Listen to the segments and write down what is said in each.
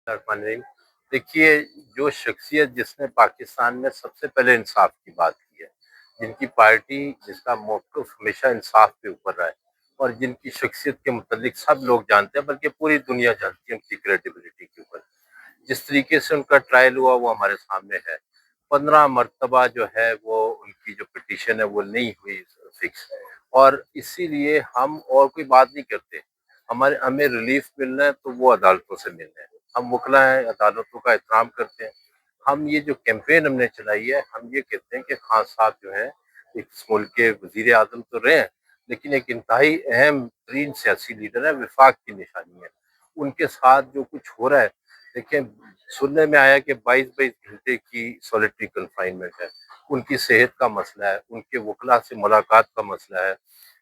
الرحمن الرحیم۔ دیکھیے، جو شخصیت جس نے پاکستان میں سب سے پہلے انصاف کی بات کی ہے، جن کی پارٹی جس کا موقف ہمیشہ انصاف پہ اوپر رہا ہے، اور جن کی شخصیت کے متعلق سب لوگ جانتے ہیں بلکہ پوری دنیا جانتی ہے ان کی کریڈیبلٹی کے اوپر، جس طریقے سے ان کا ٹرائل ہوا وہ ہمارے سامنے ہے۔ 15 مرتبہ جو ہے وہ ان کی جو پٹیشن ہے وہ نہیں ہوئی فکس، اور اسی لیے ہم اور کوئی بات نہیں کرتے۔ ہمیں ریلیف ملنا ہے تو وہ عدالتوں سے ملنا ہے۔ ہم وکلا ہیں، عدالتوں کا احترام کرتے ہیں۔ ہم یہ جو کیمپین ہم نے چلائی ہے، ہم یہ کہتے ہیں کہ خان صاحب جو ہیں ایک ملک کے وزیر اعظم تو رہے ہیں، لیکن ایک انتہائی اہم ترین سیاسی لیڈر ہے، وفاق کی نشانی ہے۔ ان کے ساتھ جو کچھ ہو رہا ہے، دیکھیں، سننے میں آیا کہ 22 گھنٹے کی سولیٹری کنفائنمنٹ ہے۔ ان کی صحت کا مسئلہ ہے، ان کے وکلا سے ملاقات کا مسئلہ ہے،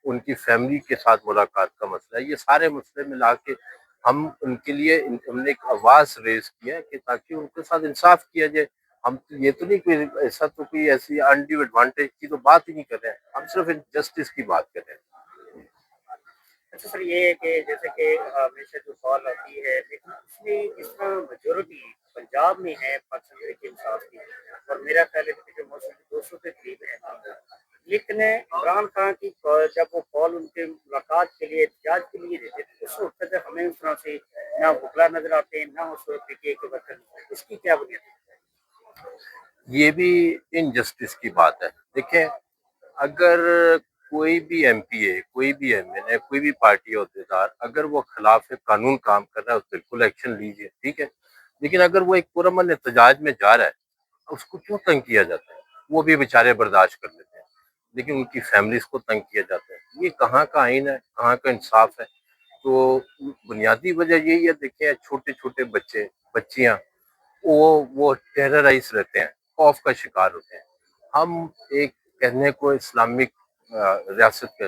ان کی فیملی کے ساتھ ملاقات کا مسئلہ ہے۔ یہ سارے مسئلے ملا کے ہم ان کے لیے ہم نے ایک آواز ریز کیا کہ تاکہ ان کے ساتھ انصاف کیا جائے۔ ہم یہ تو نہیں کوئی ایسا تو کوئی ایسی انڈیو ایڈوانٹیج کی تو بات ہی نہیں کر رہے ہیں، ہم صرف جسٹس کی بات کر رہے ہیں۔ اچھا سر، یہ ہے کہ جیسے کہ ہمیشہ جو کال آتی ہے، لیکن اس میں اس طرح میجورٹی پنجاب میں ہے پاکستان تحریک انصاف کی، اور میرا خیال ہے کہ جو موسم 200 کے قریب ہے، لیکن عمران خان کی جب وہ کال ان کے ملاقات کے لیے احتجاج کے لیے دیتے تھے، اس وقت ہمیں اس طرح سے نہ وکلا نظر آتے ہیں، نہ اس وقت پی ٹی آئی کے ورکر نظر آتے ہیں۔ اس کی کیا بنیاد ہے؟ یہ بھی انجسٹس کی بات ہے۔ دیکھیں، اگر کوئی بھی ایم پی اے، کوئی بھی ایم این اے، کوئی بھی پارٹی عہدیدار اگر وہ خلاف قانون کام کر رہا ہے تو بالکل ایکشن لیجیے، ٹھیک ہے، لیکن اگر وہ ایک پرامن احتجاج میں جا رہا ہے، اس کو کیوں تنگ کیا جاتا ہے؟ وہ بھی بیچارے برداشت کر لیتے ہیں، لیکن ان کی فیملیز کو تنگ کیا جاتا ہے۔ یہ کہاں کا آئین ہے، کہاں کا انصاف ہے؟ تو بنیادی وجہ یہی ہے۔ دیکھیں، چھوٹے چھوٹے بچے، بچیاں، وہ ٹیررائز رہتے ہیں، خوف کا شکار ہوتے ہیں۔ ہم ایک کہنے کو اسلامک ریاست کے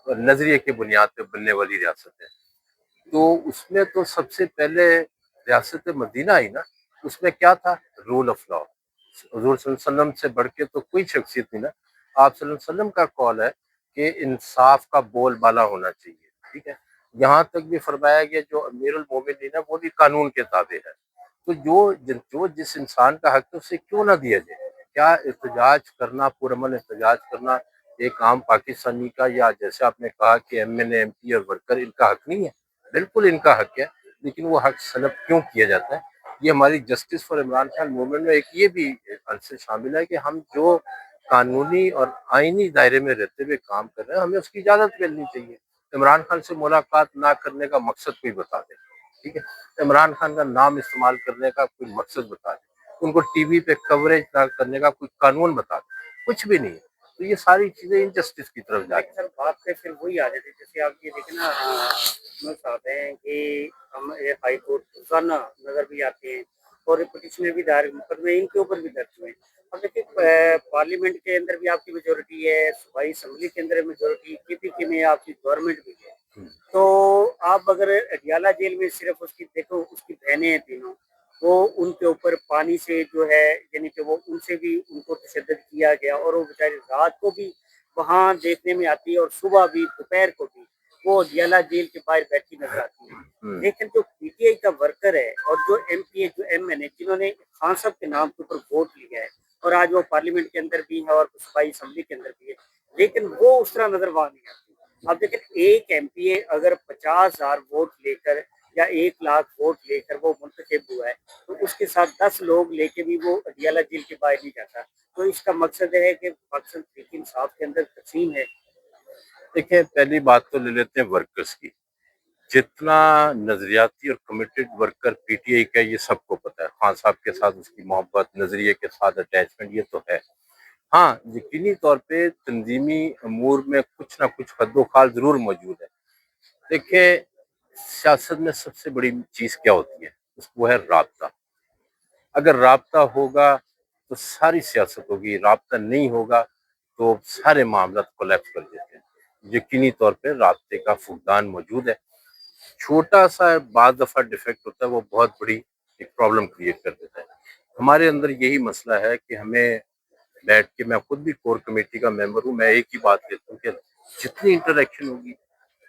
نظریے کی بنیاد پہ بننے والی ریاست ہے، تو اس میں تو سب سے پہلے ریاست مدینہ آئی نا۔ اس میں کیا تھا؟ Rule of law. حضور صلی اللہ علیہ وسلم سے بڑھ کے تو کوئی شخصیت نہیں نا۔ آپ صلی اللہ علیہ وسلم کا قول ہے کہ انصاف کا بول بالا ہونا چاہیے، ٹھیک ہے۔ یہاں تک بھی فرمایا گیا جو امیر المومنین ہے وہ بھی قانون کے تابع ہے۔ تو جو جس انسان کا حق ہے اسے کیوں نہ دیا جائے؟ کیا احتجاج کرنا، پرامن احتجاج کرنا ایک عام پاکستانی کا، یا جیسے آپ نے کہا کہ ایم این اے، ایم پی اور ورکر ان کا حق نہیں ہے؟ بالکل ان کا حق ہے، لیکن وہ حق سلب کیوں کیا جاتا ہے؟ یہ ہماری justice for Imran Khan movement میں ایک یہ بھی عنصر شامل ہے کہ ہم جو قانونی اور آئینی دائرے میں رہتے ہوئے کام کر رہے ہیں، ہمیں اس کی اجازت ملنی چاہیے۔ عمران خان سے ملاقات نہ کرنے کا مقصد کوئی بتا دے، ٹھیک ہے، عمران خان کا نام استعمال کرنے کا کوئی مقصد بتا دے، ان کو ٹی وی پہ کوریج نہ کرنے کا کوئی قانون بتا دے، کچھ بھی نہیں ہے۔ تو یہ ساری چیزیں انجسٹس کی طرف جاتی ہیں۔ سر بات پہ پھر وہی آ جاتی ہے، جیسے آپ یہ دیکھیں نا، چاہتے ہیں کہ ہم ہائی کورٹ روزانہ نظر بھی آتے ہیں، اور پٹیشنیں بھی دائر، مقدمے ان کے اوپر بھی درج ہوئے ہیں۔ اب دیکھیں، پارلیمنٹ کے اندر بھی آپ کی میجورٹی ہے، صوبائی اسمبلی کے اندر میجورٹی، کے پی کے میں آپ کی گورنمنٹ بھی ہے، تو آپ اگر اڈیالہ جیل میں صرف اس کی دیکھو، اس کی بہنیں ہیں تینوں، وہ ان کے اوپر پانی سے جو ہے، یعنی کہ وہ ان سے بھی ان کو تشدد کیا گیا، اور وہ بیچاری رات کو بھی وہاں دیکھنے میں آتی ہے، اور صبح بھی، دوپہر کو بھی وہ اڈیالہ جیل کے باہر بیٹھی نظر آتی ہے۔ لیکن جو پی ٹی آئی کا ورکر ہے، اور جو ایم پی اے، جو ایم این اے، جنہوں نے خان صاحب کے نام کے اوپر ووٹ لیا ہے، اور آج وہ پارلیمنٹ کے اندر بھی ہے اور صوبائی اسمبلی کے اندر بھی ہے، لیکن وہ اس طرح نظر وہاں نہیں آتی۔ اب دیکھیں، ایک ایم پی اے اگر 50,000 ووٹ لے کر یا 1,00,000 ووٹ لے کر وہ منتخب ہوا ہے، تو اس کے ساتھ 10 لوگ لے کے بھی وہ اڈیالہ جیل کے باہر نہیں جاتا، تو اس کا مقصد ہے کہ پاکستان تحریک انصاف کے اندر تقسیم ہے۔ دیکھیں، پہلی بات تو لے لیتے ہیں ورکرز کی۔ جتنا نظریاتی اور committed worker P T I کا، یہ سب کو پتا ہے۔ خان صاحب کے ساتھ اس کی محبت، نظریے کے ساتھ اٹیچمنٹ، یہ تو ہے۔ ہاں، یقینی طور پہ تنظیمی امور میں کچھ نہ کچھ حد و خال ضرور موجود ہے۔ دیکھیں، سیاست میں سب سے بڑی چیز کیا ہوتی ہے؟ وہ ہے رابطہ۔ اگر رابطہ ہوگا تو ساری سیاست ہوگی، رابطہ نہیں ہوگا تو سارے معاملات کولیپس کر دیتے ہیں۔ یقینی طور پہ رابطے کا فقدان موجود ہے۔ چھوٹا سا بعض دفعہ ڈیفیکٹ ہوتا ہے، وہ بہت بڑی ایک پرابلم کریٹ کر دیتا ہے۔ ہمارے اندر یہی مسئلہ ہے کہ ہمیں بیٹھ کے، میں خود بھی کور کمیٹی کا ممبر ہوں، میں ایک ہی بات کہتا ہوں کہ جتنی انٹریکشن ہوگی،